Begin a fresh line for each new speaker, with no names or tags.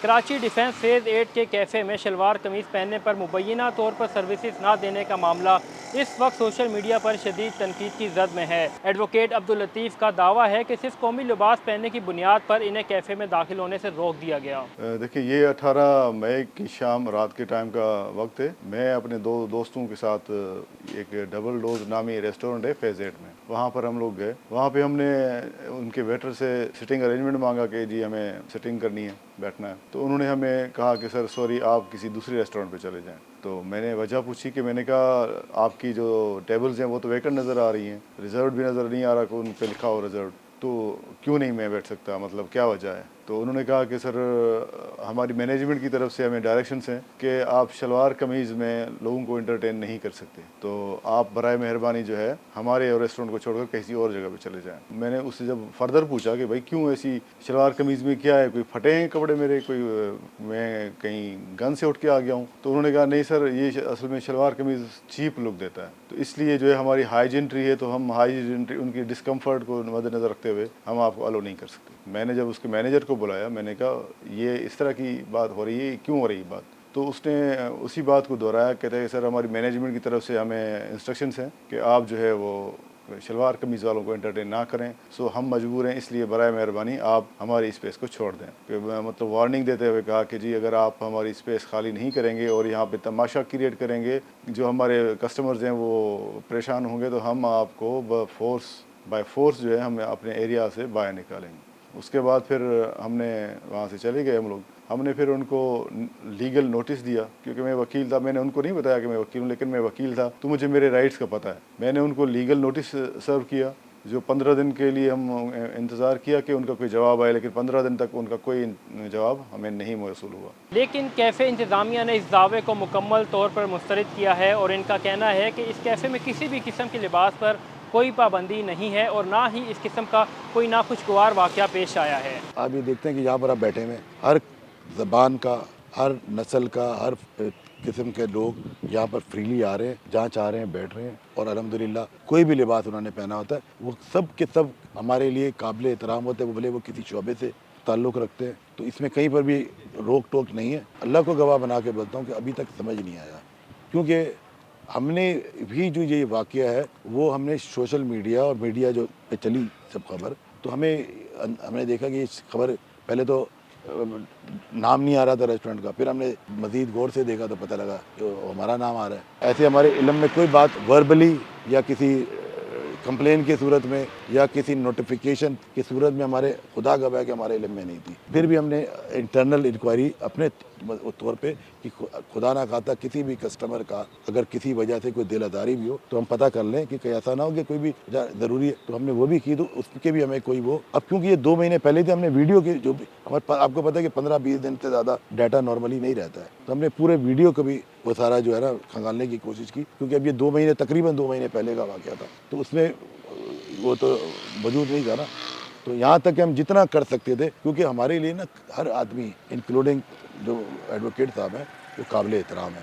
Karachi defence phase 8 کے cafe میں شلوار قمیض پہننے پر مبینہ طور پر سروسز نہ دینے کا معاملہ اس وقت سوشل میڈیا پر شدید تنقید کی زد میں ہے۔ ایڈوکیٹ عبداللطیف کا دعویٰ ہے کہ صرف قومی لباس پہننے کی بنیاد پر انہیں کیفے میں داخل ہونے سے روک دیا گیا۔
دیکھیں، یہ 18 مئی کی شام رات کے ٹائم کا وقت ہے۔ میں اپنے دو دوستوں کے ساتھ ایک ڈبل ڈوز نامی ریسٹورنٹ ہے فیز 8 میں، وہاں پر ہم لوگ گئے۔ وہاں پہ ہم نے ان کے ویٹر سے سٹنگ ارینجمنٹ مانگا کہ جی ہمیں سٹنگ کرنی ہے، بیٹھنا ہے۔ تو انہوں نے ہمیں کہا کہ سر سوری، آپ کسی دوسری ریسٹورنٹ پہ چلے جائیں۔ تو میں نے وجہ پوچھی کہ میں نے کہا آپ کی جو ٹیبلز ہیں وہ تو ویکنٹ نظر آ رہی ہیں، ریزروڈ بھی نظر نہیں آ رہا کہ ان پہ لکھا ہو ریزروڈ، تو کیوں نہیں میں بیٹھ سکتا، مطلب کیا وجہ ہے؟ تو انہوں نے کہا کہ سر ہماری مینجمنٹ کی طرف سے ہمیں ڈائریکشنس ہیں کہ آپ شلوار قمیض میں لوگوں کو انٹرٹین نہیں کر سکتے، تو آپ برائے مہربانی جو ہے ہمارے ریسٹورنٹ کو چھوڑ کر کسی اور جگہ پہ چلے جائیں۔ میں نے اس سے جب فردر پوچھا کہ بھائی کیوں ایسی شلوار قمیض میں کیا ہے، کوئی پھٹے ہیں کپڑے میرے، کوئی میں کہیں گن سے اٹھ کے آ گیا ہوں؟ تو انہوں نے کہا نہیں سر، یہ اصل میں شلوار قمیض چیپ لک دیتا ہے، تو اس لیے جو ہے ہماری ہائیجینٹری ہے، تو ہم ہائیجینٹری ان کی ڈسکمفرٹ کو مد نظر رکھتے ہوئے ہم آپ کو الاؤ نہیں کر سکتے۔ میں نے جب اس کے مینیجر کو بلایا، میں نے کہا یہ اس طرح کی بات ہو رہی ہے، کیوں ہو رہی ہے بات؟ تو اس نے اسی بات کو دہرایا، کہتے ہیں سر ہماری مینجمنٹ کی طرف سے ہمیں انسٹرکشنس ہیں کہ آپ جو ہے وہ شلوار قمیض والوں کو انٹرٹین نہ کریں، سو ہم مجبور ہیں، اس لیے برائے مہربانی آپ ہماری اسپیس کو چھوڑ دیں۔ کہ مطلب وارننگ دیتے ہوئے کہا کہ جی اگر آپ ہماری اسپیس خالی نہیں کریں گے اور یہاں پہ تماشا کریٹ کریں گے، جو ہمارے کسٹمرز ہیں وہ پریشان ہوں گے، تو ہم آپ کو بائی فورس جو ہے ہم اپنے ایریا سے باہر نکالیں گے۔ اس کے بعد پھر ہم نے وہاں سے چلے گئے ہم نے پھر ان کو لیگل نوٹس دیا، کیونکہ میں وکیل تھا۔ میں نے ان کو نہیں بتایا کہ میں وکیل ہوں، لیکن میں وکیل تھا تو مجھے میرے رائٹس کا پتہ ہے۔ میں نے ان کو لیگل نوٹس سرو کیا، جو 15 دن کے لیے ہم انتظار کیا کہ ان کا کوئی جواب آئے، لیکن 15 دن تک ان کا کوئی جواب ہمیں نہیں موصول ہوا۔
لیکن کیفے انتظامیہ نے اس دعوے کو مکمل طور پر مسترد کیا ہے اور ان کا کہنا ہے کہ اس کیفے میں کسی بھی قسم کے لباس پر کوئی پابندی نہیں ہے اور نہ ہی اس قسم کا کوئی ناخوشگوار واقعہ پیش آیا ہے۔
آپ یہ دیکھتے ہیں کہ یہاں پر آپ بیٹھے ہوئے ہر زبان کا، ہر نسل کا، ہر قسم کے لوگ یہاں پر فریلی آ رہے ہیں، جہاں چاہ رہے ہیں بیٹھ رہے ہیں، اور الحمدللہ کوئی بھی لباس انہوں نے پہنا ہوتا ہے وہ سب کے سب ہمارے لیے قابل احترام ہوتے ہیں، وہ بھلے وہ کسی شعبے سے تعلق رکھتے ہیں، تو اس میں کہیں پر بھی روک ٹوک نہیں ہے۔ اللہ کو گواہ بنا کے بولتا ہوں کہ ابھی تک سمجھ نہیں آیا، کیونکہ ہم نے بھی جو یہ واقعہ ہے وہ ہم نے سوشل میڈیا اور میڈیا جو پہ چلی سب خبر، تو ہم نے دیکھا کہ یہ خبر پہلے تو نام نہیں آ رہا تھا ریسٹورنٹ کا، پھر ہم نے مزید غور سے دیکھا تو پتہ لگا کہ ہمارا نام آ رہا ہے۔ ایسے ہمارے علم میں کوئی بات وربلی یا کسی کمپلین کی صورت میں یا کسی نوٹیفیکیشن کی صورت میں ہمارے خدا گواہ کہ ہمارے علم میں نہیں تھی۔ پھر بھی ہم نے انٹرنل انکوائری اپنے طور پہ کہ خدا نہ خواستہ کسی بھی کسٹمر کا اگر کسی وجہ سے کوئی دل آزاری بھی ہو تو ہم پتہ کر لیں کہ ایسا نہ ہو کہ کوئی بھی ضروری ہے، تو ہم نے وہ بھی کی، تو اس کے بھی ہمیں کوئی وہ اب کیونکہ یہ 2 مہینے پہلے تھے، ہم نے ویڈیو کی جو بھی آپ کو پتہ ہے کہ 15-20 دن سے زیادہ ڈیٹا نارملی نہیں رہتا ہے، تو ہم نے پورے ویڈیو کو بھی وہ سارا جو ہے نا کھنگالنے کی کوشش کی، کیونکہ اب یہ 2 مہینے تقریباً 2 مہینے پہلے کا واقعہ تھا، تو اس میں وہ تو موجود نہیں تھا نا۔ تو یہاں تک کہ ہم جتنا کر سکتے تھے، کیونکہ ہمارے لیے نا ہر آدمی انکلوڈنگ جو ایڈوکیٹ صاحب ہیں وہ قابل احترام ہے۔